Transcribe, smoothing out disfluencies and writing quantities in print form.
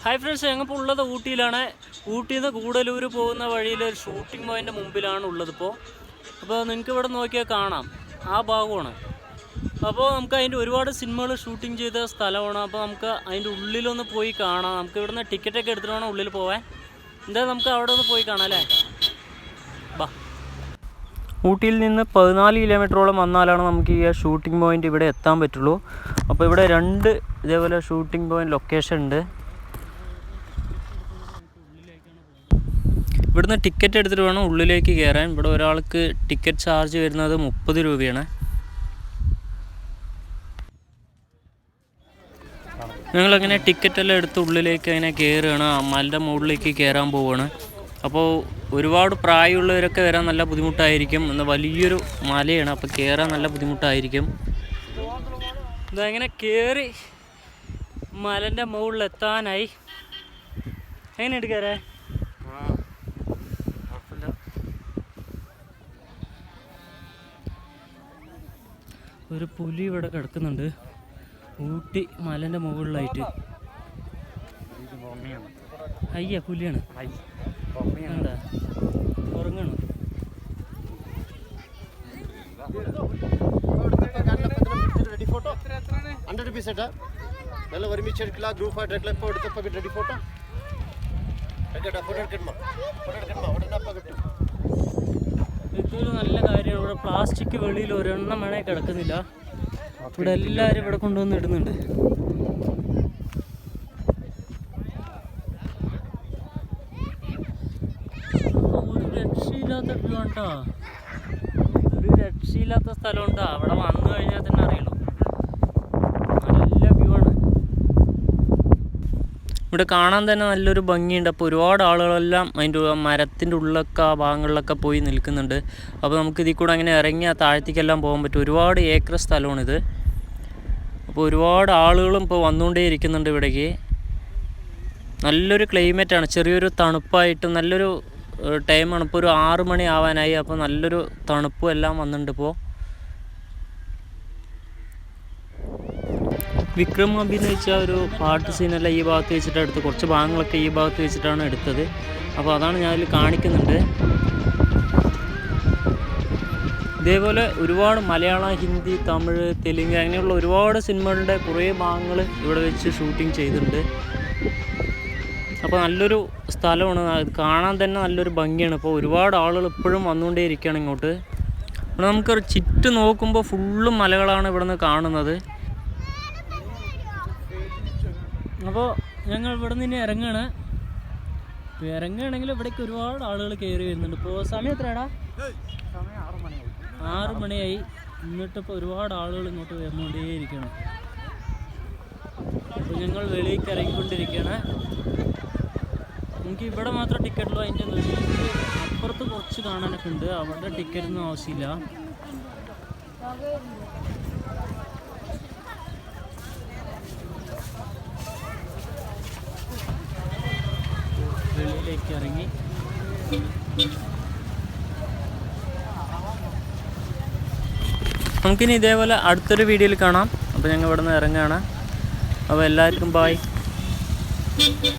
Hi friends, ഞങ്ങളിപ്പോൾ ഉള്ളത് ഊട്ടിയിലാണ്. ഊട്ടിയിൽ നിന്ന് കൂടലൂർ പോകുന്ന വഴിയിൽ ഒരു ഷൂട്ടിംഗ് പോയിൻ്റ് മുമ്പിലാണ് ഉള്ളതിപ്പോൾ. അപ്പോൾ നിങ്ങൾക്ക് ഇവിടെ നോക്കിയാൽ കാണാം, ആ ഭാഗമാണ്. അപ്പോൾ നമുക്ക് അതിൻ്റെ ഒരുപാട് സിനിമകൾ ഷൂട്ടിംഗ് ചെയ്ത സ്ഥലമാണ്. അപ്പോൾ നമുക്ക് അതിൻ്റെ ഉള്ളിലൊന്ന് പോയി കാണാം. നമുക്ക് ഇവിടുന്ന് ടിക്കറ്റൊക്കെ എടുത്തിട്ട് വേണം ഉള്ളിൽ പോകാൻ. എന്തായാലും നമുക്ക് അവിടെ ഒന്ന് പോയി കാണാം അല്ലേ. ബാ. ഊട്ടിയിൽ നിന്ന് 14 കിലോമീറ്ററോളം വന്നാലാണ് നമുക്ക് ഈ ഷൂട്ടിംഗ് പോയിൻ്റ് ഇവിടെ എത്താൻ പറ്റുള്ളൂ. അപ്പോൾ ഇവിടെ 2 ഇതേപോലെ ഷൂട്ടിംഗ് പോയിൻ്റ് ലൊക്കേഷൻ ഉണ്ട്. ഇവിടുന്ന് ടിക്കറ്റ് എടുത്തിട്ട് വേണം ഉള്ളിലേക്ക് കയറാൻ. ഇവിടെ ഒരാൾക്ക് ടിക്കറ്റ് ചാർജ് വരുന്നത് 30 രൂപയാണ്. ഞങ്ങളങ്ങനെ ടിക്കറ്റെല്ലാം എടുത്ത് ഉള്ളിലേക്ക് അങ്ങനെ കയറുകയാണ്. മലയുടെ മുകളിലേക്ക് കയറാൻ പോവുകയാണ്. അപ്പോൾ ഒരുപാട് പ്രായമുള്ളവരൊക്കെ വരാൻ നല്ല ബുദ്ധിമുട്ടായിരിക്കും. എന്നാൽ വലിയൊരു മലയാണ്, അപ്പോൾ കയറാൻ നല്ല ബുദ്ധിമുട്ടായിരിക്കും. ഇതങ്ങനെ കയറി മലൻ്റെ മുകളിലെത്താനായി. എങ്ങനെ എടുക്കാറേ? ഒരു പുലി ഇവിടെ കിടക്കുന്നുണ്ട്, ഊട്ടി മലൻ്റെ മുകളിലായിട്ട്. അയ്യ, പുലിയാണ്. എന്താ ഉറങ്ങണം? ഇതൊരു നല്ല കാര്യമാണ്. ഇവിടെ പ്ലാസ്റ്റിക് വെളിയിൽ ഒരെണ്ണം വേണേ കിടക്കുന്നില്ല. ഇവിടെ എല്ലാവരും ഇവിടെ കൊണ്ടുവന്ന് ഇടുന്നുണ്ട്. ഒരു രക്ഷയില്ലാത്ത വ്യൂ ആണ്. ഒരു രക്ഷയില്ലാത്ത സ്ഥലമുണ്ട്. അവിടെ വന്നു കഴിഞ്ഞാൽ തന്നെ അറിയുള്ളൂ, നല്ല വ്യൂ ആണ്. ഇവിടെ കാണാൻ തന്നെ നല്ലൊരു ഭംഗിയുണ്ട്. അപ്പോൾ ഒരുപാട് ആളുകളെല്ലാം അതിൻ്റെ മരത്തിൻ്റെ ഉള്ളിലൊക്കെ ആ ഭാഗങ്ങളിലൊക്കെ പോയി നിൽക്കുന്നുണ്ട്. അപ്പോൾ നമുക്ക് ഇതിൽ കൂടെ അങ്ങനെ ഇറങ്ങി ആ താഴത്തേക്കെല്ലാം പോകാൻ പറ്റും. ഒരുപാട് ഏക്കർ സ്ഥലമാണിത്. അപ്പോൾ ഒരുപാട് ആളുകളും ഇപ്പോൾ വന്നുകൊണ്ടേ ഇരിക്കുന്നുണ്ട് ഇവിടേക്ക്. നല്ലൊരു ക്ലൈമറ്റാണ്, ചെറിയൊരു തണുപ്പായിട്ട് നല്ലൊരു ടൈമാണ്. ഇപ്പോൾ ഒരു 6 മണി ആവാനായി. അപ്പോൾ നല്ലൊരു തണുപ്പും എല്ലാം വന്നിട്ടുണ്ട്. ഇപ്പോൾ വിക്രം അഭിനയിച്ച ഒരു പാട്ട് സീനെല്ലാം ഈ ഭാഗത്ത് വെച്ചിട്ടാണ് എടുത്തത്. കുറച്ച് ഭാഗങ്ങളൊക്കെ ഈ ഭാഗത്ത് വെച്ചിട്ടാണ് എടുത്തത്. അപ്പോൾ അതാണ് ഞാനതിൽ കാണിക്കുന്നുണ്ട്. ഇതേപോലെ ഒരുപാട് മലയാളം, ഹിന്ദി, തമിഴ്, തെലുങ്ക് അങ്ങനെയുള്ള ഒരുപാട് സിനിമകളുടെ കുറേ ഭാഗങ്ങൾ ഇവിടെ വെച്ച് ഷൂട്ടിംഗ് ചെയ്തിട്ടുണ്ട്. അപ്പോൾ നല്ലൊരു സ്ഥലമാണ്, കാണാൻ തന്നെ നല്ലൊരു ഭംഗിയാണ്. അപ്പോൾ ഒരുപാട് ആളുകൾ ഇപ്പോഴും വന്നുകൊണ്ടേ ഇരിക്കുകയാണ് ഇങ്ങോട്ട്. അപ്പോൾ നമുക്ക് ചുറ്റും നോക്കുമ്പോൾ ഫുള്ളും മലകളാണ് ഇവിടെ നിന്ന് കാണുന്നത്. അപ്പോൾ ഞങ്ങൾ ഇവിടെ നിന്ന് ഇറങ്ങുകയാണ്. ഇറങ്ങുകയാണെങ്കിൽ ഇവിടേക്ക് ഒരുപാട് ആളുകൾ കയറി വരുന്നുണ്ട്. ഇപ്പോൾ സമയം എത്രയാടാ? 6 മണിയായി. എന്നിട്ടിപ്പോൾ ഒരുപാട് ആളുകൾ ഇങ്ങോട്ട് വന്നുകൊണ്ടേയിരിക്കുകയാണ്. അപ്പോൾ ഞങ്ങൾ വെളിയിലേക്ക് ഇറങ്ങിക്കൊണ്ടിരിക്കുകയാണ്. നമുക്ക് ഇവിടെ മാത്രം ടിക്കറ്റുള്ളൂ. അതിൻ്റെ അപ്പുറത്ത് കുറച്ച് കാണാനൊക്കെ ഉണ്ട്. അവിടെ ടിക്കറ്റൊന്നും ആവശ്യമില്ല. വെളിയിലേക്ക് ഇറങ്ങി നമുക്കിനി ഇതേപോലെ അടുത്തൊരു വീഡിയോയിൽ കാണാം. അപ്പോൾ ഞങ്ങൾ ഇവിടെ നിന്ന് ഇറങ്ങുകയാണ്. അപ്പോൾ എല്ലാവർക്കും ബായ്.